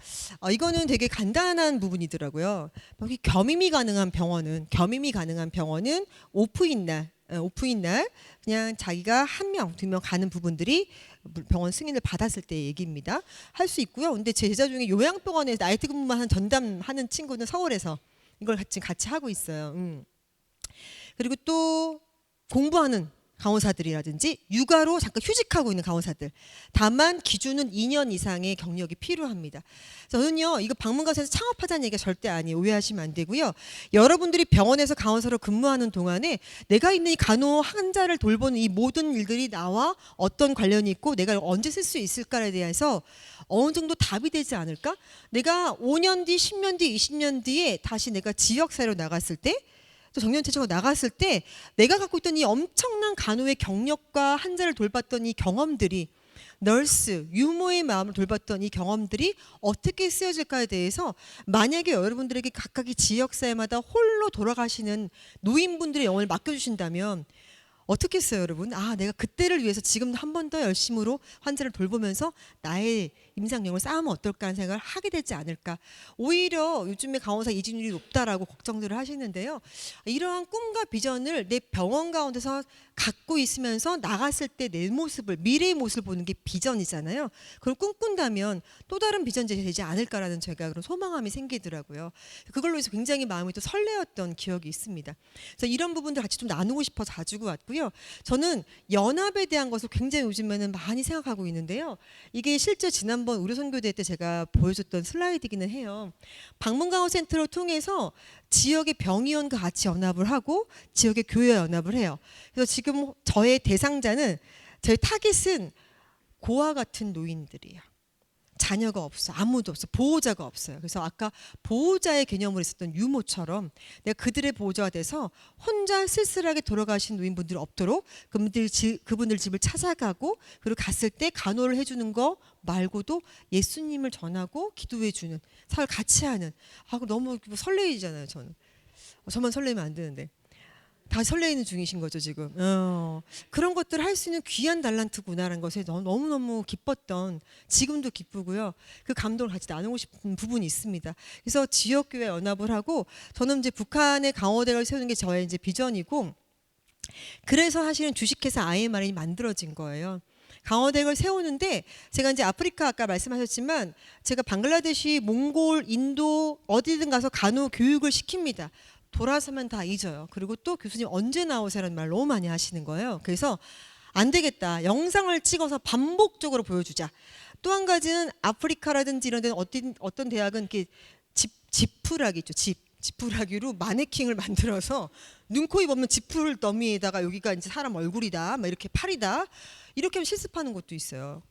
이거는 되게 간단한 부분이더라고요. 여기 겸임이 가능한 병원은 오프인 날 그냥 자기가 1명, 2명 가는 부분들이 병원 승인을 받았을 때 얘기입니다. 할 수 있고요. 근데 제 제자 중에 요양병원에서 나이트 근무만 하는 전담하는 친구는 서울에서 이걸 같이 하고 있어요. 그리고 또 공부하는 간호사들이라든지 육아로 잠깐 휴직하고 있는 간호사들. 다만 기준은 2년 이상의 경력이 필요합니다. 저는요, 이거 방문간호사에서 창업하자는 얘기가 절대 아니에요. 오해하시면 안 되고요. 여러분들이 병원에서 간호사로 근무하는 동안에 내가 있는 이 간호 환자를 돌보는 이 모든 일들이 나와 어떤 관련이 있고 내가 언제 쓸 수 있을까에 대해서 어느 정도 답이 되지 않을까? 내가 5년 뒤, 10년 뒤, 20년 뒤에 다시 내가 지역사회로 나갔을 때, 또 정년퇴직으로 나갔을 때 내가 갖고 있던 이 엄청난 간호의 경력과 환자를 돌봤던 이 경험들이, 널스, 유모의 마음을 돌봤던 이 경험들이 어떻게 쓰여질까에 대해서, 만약에 여러분들에게 각각의 지역사회마다 홀로 돌아가시는 노인분들의 영혼을 맡겨주신다면 어떻게 했어요, 여러분? 아, 내가 그때를 위해서 지금 한 번 더 열심으로 환자를 돌보면서 나의 임상력을 쌓으면 어떨까 하는 생각을 하게 되지 않을까. 오히려 요즘에 간호사 이직률이 높다라고 걱정들을 하시는데요. 이러한 꿈과 비전을 내 병원 가운데서 갖고 있으면서 나갔을 때 내 모습을, 미래의 모습을 보는 게 비전이잖아요. 그걸 꿈꾼다면 또 다른 비전이 되지 않을까라는 제가 그런 소망감이 생기더라고요. 그걸로 해서 굉장히 마음이 또 설레었던 기억이 있습니다. 그래서 이런 부분들 같이 좀 나누고 싶어서 가지고 왔고요. 저는 연합에 대한 것을 굉장히 요즘에는 많이 생각하고 있는데요. 이게 실제 지난번 의료선교대 때 제가 보여줬던 슬라이드이기는 해요. 방문간호센터를 통해서 지역의 병의원과 같이 연합을 하고 지역의 교회와 연합을 해요. 그래서 지금 저의 대상자는, 저의 타깃은 고아 같은 노인들이에요. 자녀가 없어, 아무도 없어, 보호자가 없어요. 그래서 아까 보호자의 개념으로 있었던 유모처럼 내가 그들의 보호자가 돼서 혼자 쓸쓸하게 돌아가신 노인분들이 없도록 그분들 집을 찾아가고, 그리고 갔을 때 간호를 해주는 거 말고도 예수님을 전하고 기도해주는 사을 같이 하는, 아, 너무 설레이잖아요. 저만 설레면 안 되는데. 다 설레이는 중이신 거죠, 지금. 그런 것들을 할 수 있는 귀한 달란트구나라는 것에 너무너무 기뻤던, 지금도 기쁘고요. 그 감동을 같이 나누고 싶은 부분이 있습니다. 그래서 지역교회 연합을 하고, 저는 이제 북한의 강호대를 세우는 게 저의 이제 비전이고, 그래서 사실은 주식회사 IMR이 만들어진 거예요. 강호대를 세우는데, 제가 이제 아프리카 아까 말씀하셨지만 제가 방글라데시, 몽골, 인도 어디든 가서 간호 교육을 시킵니다. 돌아서면 다 잊어요. 그리고 또 교수님 언제 나오세요라는 말 너무 많이 하시는 거예요. 그래서 안 되겠다, 영상을 찍어서 반복적으로 보여주자. 또 한 가지는 아프리카라든지 이런 데는 어떤 대학은 이렇게 지푸라기 있죠. 지푸라기로 마네킹을 만들어서 눈, 코, 입 없는 지푸를 더미에다가 여기가 이제 사람 얼굴이다, 막 이렇게 팔이다, 이렇게 하면 실습하는 것도 있어요.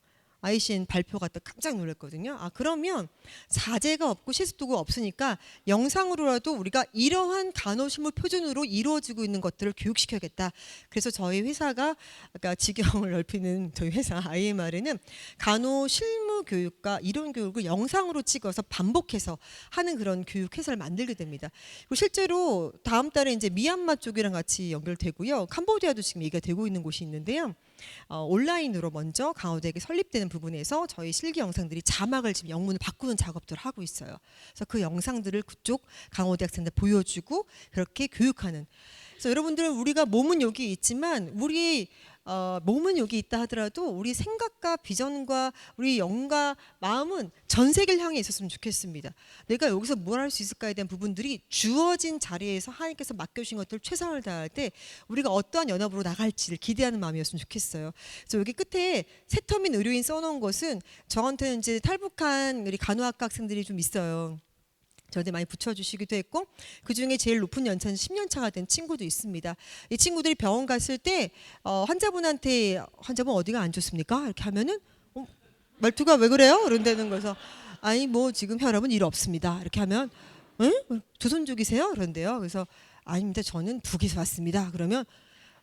ICN 발표가 또 깜짝 놀랐거든요. 아, 그러면 자재가 없고 실습도구가 없으니까 영상으로라도 우리가 이러한 간호실무 표준으로 이루어지고 있는 것들을 교육시켜야겠다. 그래서 저희 회사가, 아까 지경을 넓히는 저희 회사 IMR에는 간호실무 교육과 이론 교육을 영상으로 찍어서 반복해서 하는 그런 교육 회사를 만들게 됩니다. 그리고 실제로 다음 달에 이제 미얀마 쪽이랑 같이 연결되고요. 캄보디아도 지금 얘기가 되고 있는 곳이 있는데요. 온라인으로 먼저 강호대학이 설립되는 부분에서 저희 실기 영상들이 자막을 지금 영문을 바꾸는 작업들을 하고 있어요. 그래서 그 영상들을 그쪽 강호대 학생들 보여주고 그렇게 교육하는. 그래서 여러분들은 우리가 몸은 여기 있지만 우리 몸은 여기 있다 하더라도 우리 생각과 비전과 우리 영과 마음은 전 세계를 향해 있었으면 좋겠습니다. 내가 여기서 뭘 할 수 있을까에 대한 부분들이 주어진 자리에서 하나님께서 맡겨주신 것들을 최선을 다할 때 우리가 어떠한 연합으로 나갈지를 기대하는 마음이었으면 좋겠어요. 그래서 여기 끝에 새터민 의료인 써놓은 것은 저한테는 이제 탈북한 우리 간호학과 학생들이 좀 있어요. 저한테 많이 붙여주시기도 했고, 그중에 제일 높은 연차는 10년 차가 된 친구도 있습니다. 이 친구들이 병원 갔을 때 환자분한테 환자분 어디가 안 좋습니까? 이렇게 하면은 말투가 왜 그래요? 이런다는 거서, 아니 뭐 지금 혈압은 일 없습니다. 이렇게 하면 응? 조선족이세요? 그런데요. 그래서 아닙니다. 저는 북에서 왔습니다. 그러면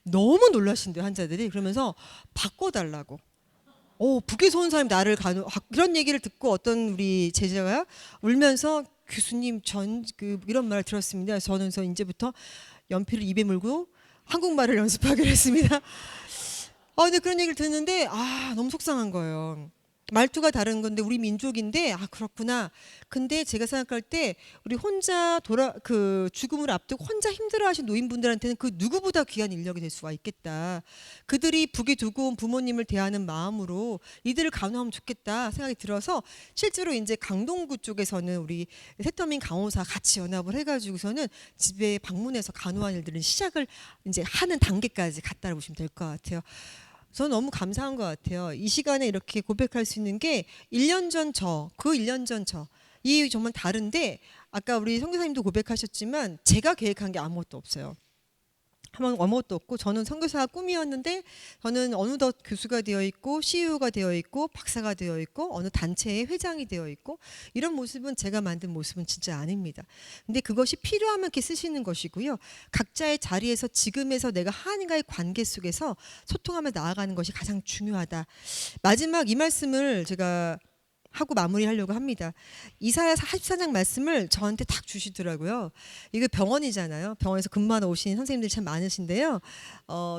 너무 놀라신대요, 환자들이. 그러면서 바꿔달라고. 북에서 온 사람이 나를 그런 얘기를 듣고 어떤 우리 제자가 울면서, 교수님 전 이런 말을 들었습니다. 저는 이제부터 연필을 입에 물고 한국말을 연습하기로 했습니다. 근데 그런 얘기를 듣는데 너무 속상한 거예요. 말투가 다른 건데 우리 민족인데 그렇구나. 근데 제가 생각할 때 우리 혼자 죽음을 앞두고 혼자 힘들어하신 노인분들한테는 그 누구보다 귀한 인력이 될 수가 있겠다. 그들이 북에 두고 온 부모님을 대하는 마음으로 이들을 간호하면 좋겠다 생각이 들어서 실제로 이제 강동구 쪽에서는 우리 새터민 간호사 같이 연합을 해가지고서는 집에 방문해서 간호하는 일들을 시작을 이제 하는 단계까지 갔다고 보시면 될 것 같아요. 저는 너무 감사한 것 같아요. 이 시간에 이렇게 고백할 수 있는 게 1년 전 그 1년 전 이 정말 다른데 아까 우리 선교사님도 고백하셨지만 제가 계획한 게 아무것도 없어요. 아무것도 없고 저는 선교사가 꿈이었는데 저는 어느덧 교수가 되어 있고 CEO가 되어 있고 박사가 되어 있고 어느 단체의 회장이 되어 있고 이런 모습은 제가 만든 모습은 진짜 아닙니다. 근데 그것이 필요하면 이렇게 쓰시는 것이고요. 각자의 자리에서 지금에서 내가 하나님과의 관계 속에서 소통하며 나아가는 것이 가장 중요하다. 마지막 이 말씀을 제가 하고 마무리하려고 합니다. 이사야 44장 말씀을 저한테 딱 주시더라고요. 이거 병원이잖아요. 병원에서 근무하러 오신 선생님들이 참 많으신데요.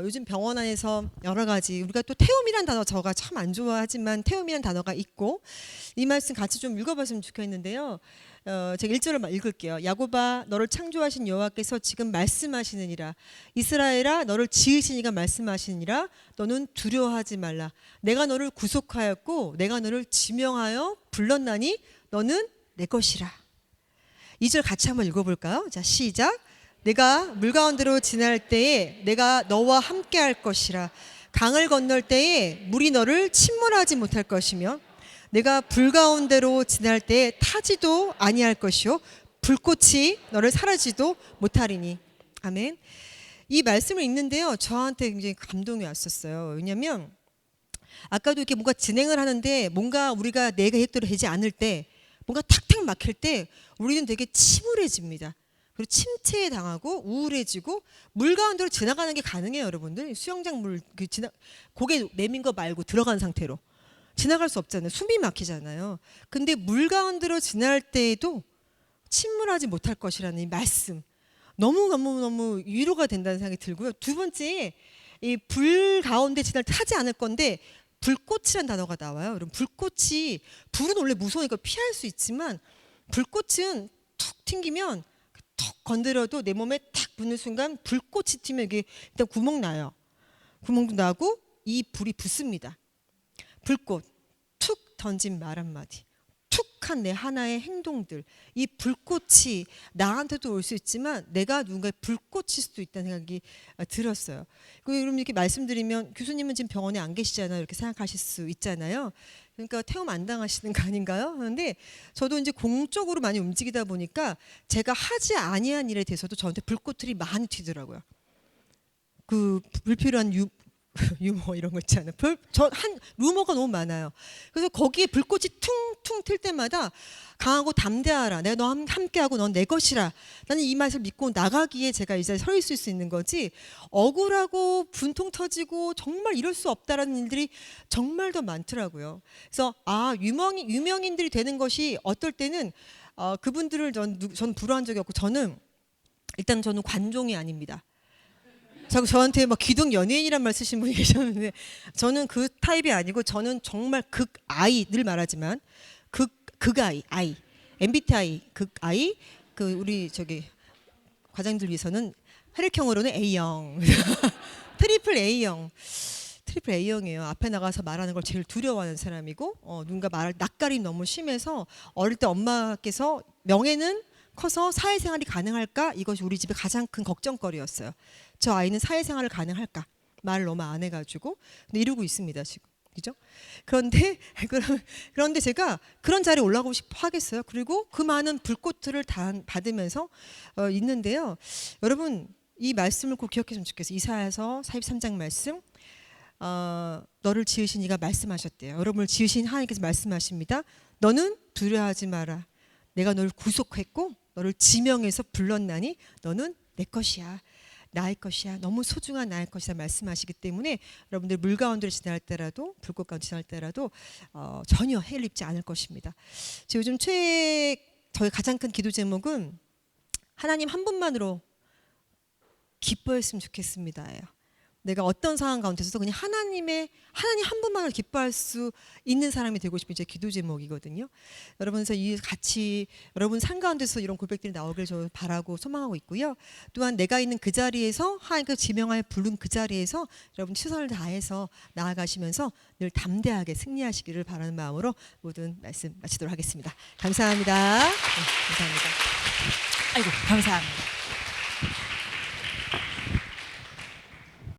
요즘 병원 안에서 여러 가지 우리가 또 태움이란 단어 저가 참 안 좋아하지만 태움이란 단어가 있고 이 말씀 같이 좀 읽어봤으면 좋겠는데요. 제가 1절을 읽을게요. 야곱아 너를 창조하신 여호와께서 지금 말씀하시느니라. 이스라엘아 너를 지으신 이가 말씀하시느니라. 너는 두려워하지 말라. 내가 너를 구속하였고 내가 너를 지명하여 불렀나니 너는 내 것이라. 2절 같이 한번 읽어볼까요? 자 시작. 내가 물 가운데로 지날 때에 내가 너와 함께 할 것이라. 강을 건널 때에 물이 너를 침몰하지 못할 것이며 내가 불 가운데로 지날 때에 타지도 아니할 것이요 불꽃이 너를 사라지도 못하리니. 아멘. 이 말씀을 읽는데요 저한테 굉장히 감동이 왔었어요. 왜냐하면 아까도 이렇게 뭔가 진행을 하는데 뭔가 우리가 내 계획대로 되지 않을 때 뭔가 탁탁 막힐 때 우리는 되게 침울해집니다. 그리고 침체에 당하고 우울해지고 물 가운데로 지나가는 게 가능해요. 여러분들 수영장 물 고개 내민 거 말고 들어간 상태로 지나갈 수 없잖아요. 숨이 막히잖아요. 근데 물 가운데로 지날 때에도 침몰하지 못할 것이라는 이 말씀 너무 위로가 된다는 생각이 들고요. 두 번째 이 불 가운데 지날 때 타지 않을 건데 불꽃이라는 단어가 나와요. 여러분 불꽃이 불은 원래 무서우니까 피할 수 있지만 불꽃은 툭 튕기면 툭 건드려도 내 몸에 탁 붙는 순간 불꽃이 튀면 이게 일단 구멍 나요. 구멍도 나고 이 불이 붙습니다. 불꽃 툭 던진 말 한마디 툭한 내 하나의 행동들 이 불꽃이 나한테도 올 수 있지만 내가 누군가의 불꽃일 수도 있다는 생각이 들었어요. 그럼 이렇게 말씀드리면 교수님은 지금 병원에 안 계시잖아요. 이렇게 생각하실 수 있잖아요. 그러니까 태움 안 당하시는 거 아닌가요? 그런데 저도 이제 공적으로 많이 움직이다 보니까 제가 하지 아니한 일에 대해서도 저한테 불꽃들이 많이 튀더라고요. 그 불필요한 유머 이런 거 있잖아요. 루머가 너무 많아요. 그래서 거기에 불꽃이 퉁퉁 튈 때마다 강하고 담대하라. 내가 너와 함께하고 넌 내 것이라. 나는 이 말을 믿고 나가기에 제가 이제 서 있을 수 있는 거지. 억울하고 분통 터지고 정말 이럴 수 없다라는 일들이 정말 더 많더라고요. 그래서 유명인들이 되는 것이 어떨 때는 그분들을 저는 부러워한 적이 없고 저는 관종이 아닙니다. 자꾸 저한테 막 기둥 연예인이란 말 쓰신 분이 계셨는데 저는 그 타입이 아니고 저는 정말 극아이 늘 말하지만 극아이 MBTI 극아이 우리 과장님들 위해서는 혈액형으로는 A형 트리플 A형이에요. 앞에 나가서 말하는 걸 제일 두려워하는 사람이고 누군가 낯가림이 너무 심해서 어릴 때 엄마께서 명예는 커서 사회생활이 가능할까? 이것이 우리 집의 가장 큰 걱정거리였어요. 저 아이는 사회생활을 가능할까? 말을 너무 안 해가지고 근데 이루고 있습니다 지금. 그죠? 그런데 제가 그런 자리에 올라가고 싶어 하겠어요. 그리고 그 많은 불꽃들을 받으면서 있는데요. 여러분 이 말씀을 꼭 기억했으면 좋겠어요. 이사야서 43장 말씀. 너를 지으신 이가 말씀하셨대요. 여러분을 지으신 하나님께서 말씀하십니다. 너는 두려워하지 마라. 내가 너를 구속했고 너를 지명해서 불렀나니 너는 내 것이야. 나의 것이야. 너무 소중한 나의 것이다 말씀하시기 때문에 여러분들 물 가운데를 지날 때라도 불꽃 가운데 지날 때라도 전혀 해를 입지 않을 것입니다. 요즘 저희 가장 큰 기도 제목은 하나님 한 분만으로 기뻐했으면 좋겠습니다예요. 내가 어떤 상황 가운데서도 그냥 하나님 한 분만을 기뻐할 수 있는 사람이 되고 싶은 제 기도 제목이거든요. 여러분서 이 같이 여러분 삶 가운데서 이런 고백들이 나오길 저 바라고 소망하고 있고요. 또한 내가 있는 그 자리에서 하나님께 지명하여 부른 그 자리에서 여러분 최선을 다해서 나아가시면서 늘 담대하게 승리하시기를 바라는 마음으로 모든 말씀 마치도록 하겠습니다. 감사합니다. 네, 감사합니다. 아이고 감사합니다.